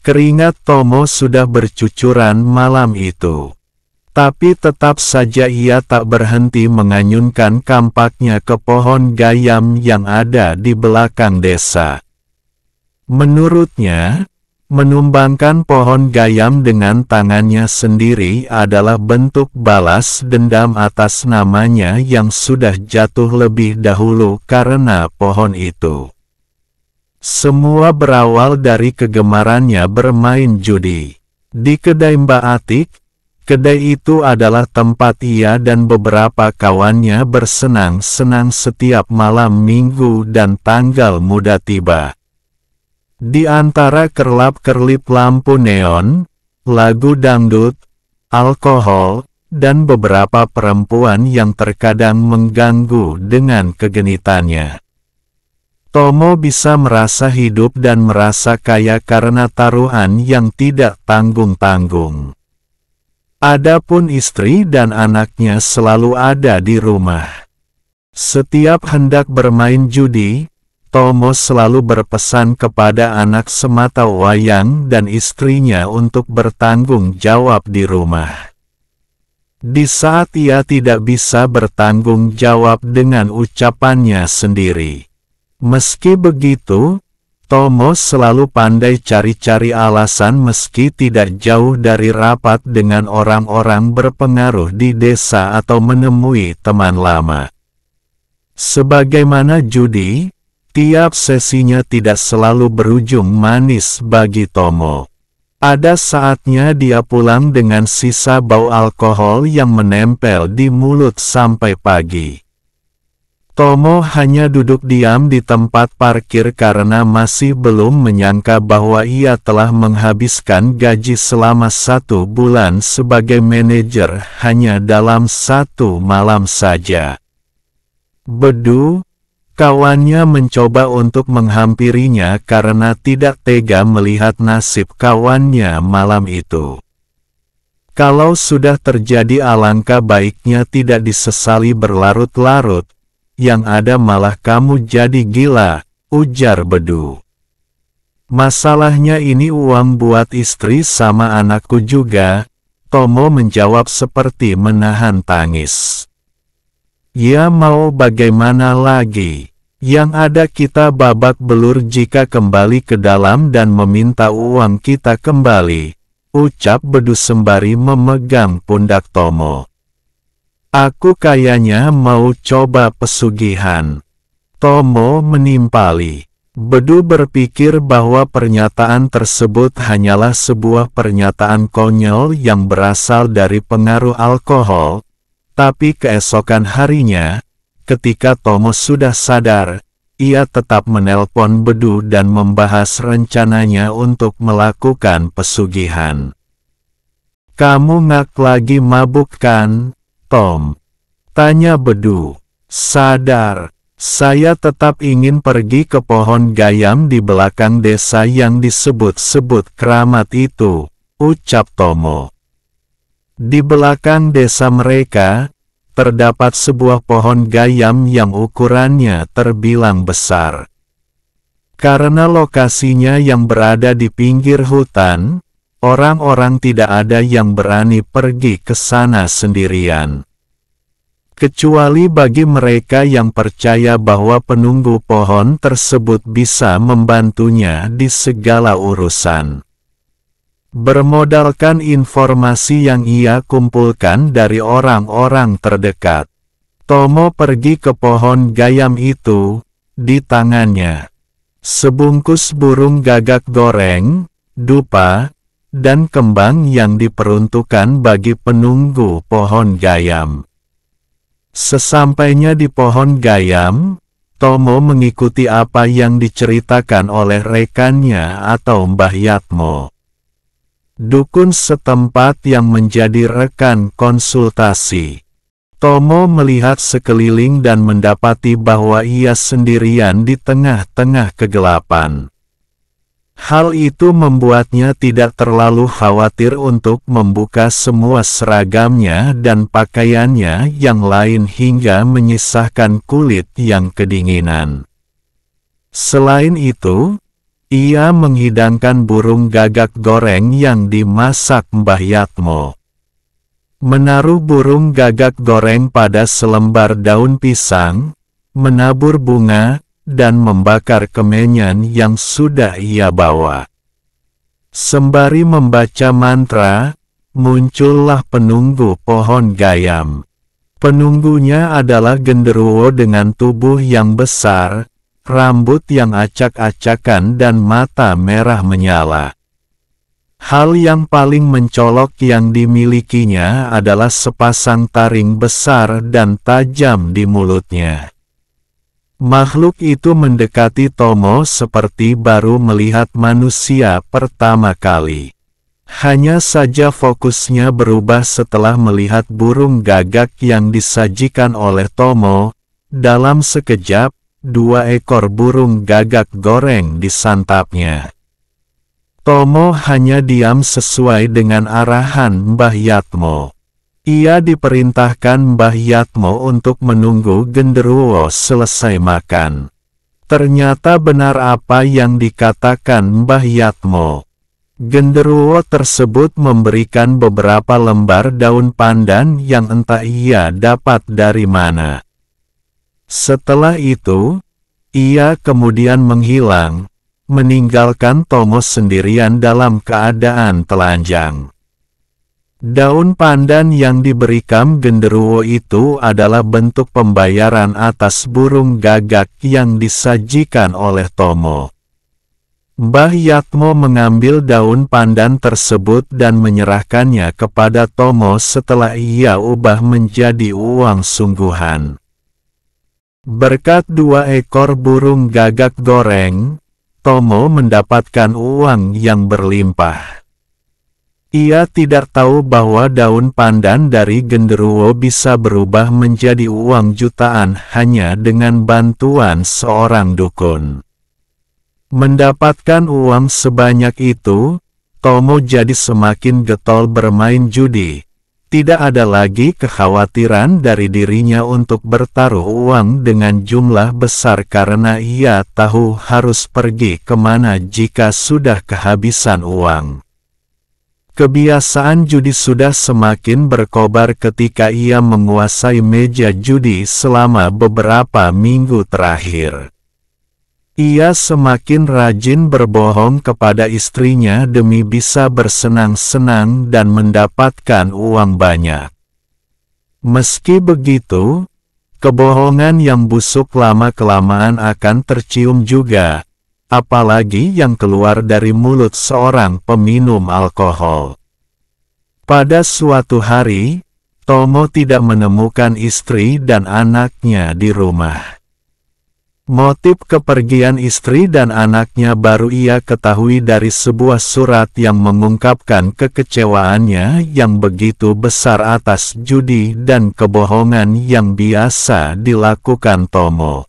Keringat Tomo sudah bercucuran malam itu. Tapi tetap saja ia tak berhenti menganyunkan kampaknya ke pohon gayam yang ada di belakang desa. Menurutnya, menumbangkan pohon gayam dengan tangannya sendiri adalah bentuk balas dendam atas namanya yang sudah jatuh lebih dahulu karena pohon itu. Semua berawal dari kegemarannya bermain judi. Di kedai Mbak Atik, kedai itu adalah tempat ia dan beberapa kawannya bersenang-senang setiap malam minggu dan tanggal muda tiba. Di antara kerlap-kerlip lampu neon, lagu dangdut, alkohol, dan beberapa perempuan yang terkadang mengganggu dengan kegenitannya, Tomo bisa merasa hidup dan merasa kaya karena taruhan yang tidak tanggung-tanggung. Adapun istri dan anaknya selalu ada di rumah. Setiap hendak bermain judi, Tomo selalu berpesan kepada anak sematawayang dan istrinya untuk bertanggung jawab di rumah. Di saat ia tidak bisa bertanggung jawab dengan ucapannya sendiri. Meski begitu, Tomo selalu pandai cari-cari alasan meski tidak jauh dari rapat dengan orang-orang berpengaruh di desa atau menemui teman lama. Sebagaimana judi, tiap sesinya tidak selalu berujung manis bagi Tomo. Ada saatnya dia pulang dengan sisa bau alkohol yang menempel di mulut sampai pagi. Tomo hanya duduk diam di tempat parkir karena masih belum menyangka bahwa ia telah menghabiskan gaji selama 1 bulan sebagai manajer hanya dalam 1 malam saja. Bedu, kawannya mencoba untuk menghampirinya karena tidak tega melihat nasib kawannya malam itu. Kalau sudah terjadi alangkah baiknya tidak disesali berlarut-larut. Yang ada malah kamu jadi gila, ujar Bedu. Masalahnya ini uang buat istri sama anakku juga, Tomo menjawab seperti menahan tangis. Ya mau bagaimana lagi, yang ada kita babak belur jika kembali ke dalam dan meminta uang kita kembali, ucap Bedu sembari memegang pundak Tomo. Aku kayaknya mau coba pesugihan. Tomo menimpali. Bedu berpikir bahwa pernyataan tersebut hanyalah sebuah pernyataan konyol yang berasal dari pengaruh alkohol. Tapi keesokan harinya, ketika Tomo sudah sadar, ia tetap menelpon Bedu dan membahas rencananya untuk melakukan pesugihan. Kamu ngak lagi mabuk kan? Tom, tanya Bedu. Sadar, saya tetap ingin pergi ke pohon gayam di belakang desa yang disebut-sebut keramat itu, ucap Tomo. Di belakang desa mereka, terdapat sebuah pohon gayam yang ukurannya terbilang besar. Karena lokasinya yang berada di pinggir hutan, orang-orang tidak ada yang berani pergi ke sana sendirian. Kecuali bagi mereka yang percaya bahwa penunggu pohon tersebut bisa membantunya di segala urusan. Bermodalkan informasi yang ia kumpulkan dari orang-orang terdekat, Tomo pergi ke pohon gayam itu, di tangannya sebungkus burung gagak goreng, dupa, dan kembang yang diperuntukkan bagi penunggu pohon gayam. Sesampainya di pohon gayam, Tomo mengikuti apa yang diceritakan oleh rekannya atau Mbah Yatmo, dukun setempat yang menjadi rekan konsultasi. Tomo melihat sekeliling dan mendapati bahwa ia sendirian di tengah-tengah kegelapan. Hal itu membuatnya tidak terlalu khawatir untuk membuka semua seragamnya dan pakaiannya yang lain hingga menyisahkan kulit yang kedinginan. Selain itu, Ia menghidangkan burung gagak goreng yang dimasak Mbah Yatmo. Menaruh burung gagak goreng pada selembar daun pisang, menabur bunga, dan membakar kemenyan yang sudah ia bawa. Sembari membaca mantra, muncullah penunggu pohon gayam. Penunggunya adalah genderuwo dengan tubuh yang besar, rambut yang acak-acakan dan mata merah menyala. Hal yang paling mencolok yang dimilikinya adalah sepasang taring besar dan tajam di mulutnya. Makhluk itu mendekati Tomo seperti baru melihat manusia pertama kali. Hanya saja fokusnya berubah setelah melihat burung gagak yang disajikan oleh Tomo. Dalam sekejap, 2 ekor burung gagak goreng disantapnya. Tomo hanya diam sesuai dengan arahan Mbah Yatmo. Ia diperintahkan Mbah Yatmo untuk menunggu genderuwo selesai makan. Ternyata benar apa yang dikatakan Mbah Yatmo. Genderuwo tersebut memberikan beberapa lembar daun pandan yang entah ia dapat dari mana. Setelah itu, ia kemudian menghilang, meninggalkan Tomo sendirian dalam keadaan telanjang. Daun pandan yang diberikan genderuwo itu adalah bentuk pembayaran atas burung gagak yang disajikan oleh Tomo. Mbah Yatmo mengambil daun pandan tersebut dan menyerahkannya kepada Tomo setelah ia ubah menjadi uang sungguhan. Berkat 2 ekor burung gagak goreng, Tomo mendapatkan uang yang berlimpah. Ia tidak tahu bahwa daun pandan dari genderuwo bisa berubah menjadi uang jutaan hanya dengan bantuan seorang dukun. Mendapatkan uang sebanyak itu, Tomo jadi semakin getol bermain judi. Tidak ada lagi kekhawatiran dari dirinya untuk bertaruh uang dengan jumlah besar karena ia tahu harus pergi kemana jika sudah kehabisan uang. Kebiasaan judi sudah semakin berkobar ketika ia menguasai meja judi selama beberapa minggu terakhir. Ia semakin rajin berbohong kepada istrinya demi bisa bersenang-senang dan mendapatkan uang banyak. Meski begitu, kebohongan yang busuk lama-kelamaan akan tercium juga, apalagi yang keluar dari mulut seorang peminum alkohol. Pada suatu hari, Tomo tidak menemukan istri dan anaknya di rumah. Motif kepergian istri dan anaknya baru ia ketahui dari sebuah surat yang mengungkapkan kekecewaannya yang begitu besar atas judi dan kebohongan yang biasa dilakukan Tomo.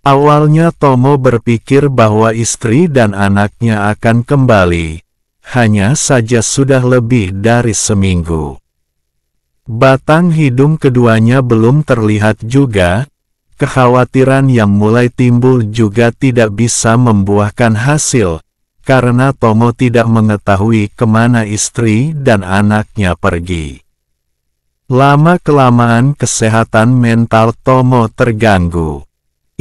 Awalnya Tomo berpikir bahwa istri dan anaknya akan kembali, hanya saja sudah lebih dari seminggu. Batang hidung keduanya belum terlihat juga. Kekhawatiran yang mulai timbul juga tidak bisa membuahkan hasil, karena Tomo tidak mengetahui kemana istri dan anaknya pergi. Lama-kelamaan kesehatan mental Tomo terganggu.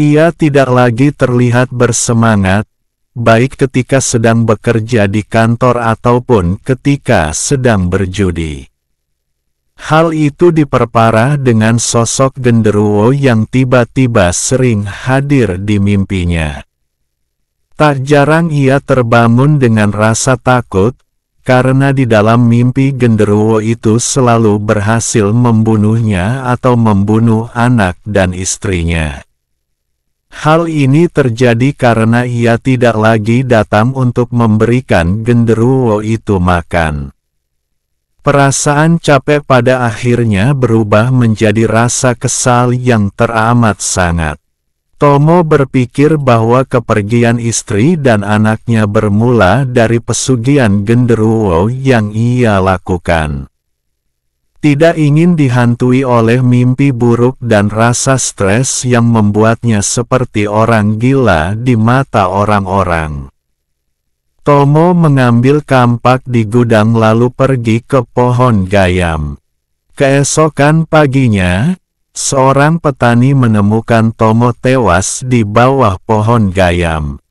Ia tidak lagi terlihat bersemangat, baik ketika sedang bekerja di kantor ataupun ketika sedang berjudi. Hal itu diperparah dengan sosok genderuwo yang tiba-tiba sering hadir di mimpinya. Tak jarang ia terbangun dengan rasa takut, karena di dalam mimpi genderuwo itu selalu berhasil membunuhnya atau membunuh anak dan istrinya. Hal ini terjadi karena ia tidak lagi datang untuk memberikan genderuwo itu makan. Perasaan capek pada akhirnya berubah menjadi rasa kesal yang teramat sangat. Tomo berpikir bahwa kepergian istri dan anaknya bermula dari pesugihan genderuwo yang ia lakukan. Tidak ingin dihantui oleh mimpi buruk dan rasa stres yang membuatnya seperti orang gila di mata orang-orang. Tomo mengambil kampak di gudang lalu pergi ke pohon gayam. Keesokan paginya, seorang petani menemukan Tomo tewas di bawah pohon gayam.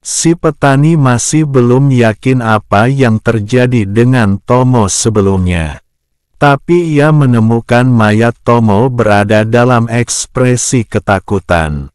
Si petani masih belum yakin apa yang terjadi dengan Tomo sebelumnya. Tapi ia menemukan mayat Tomo berada dalam ekspresi ketakutan.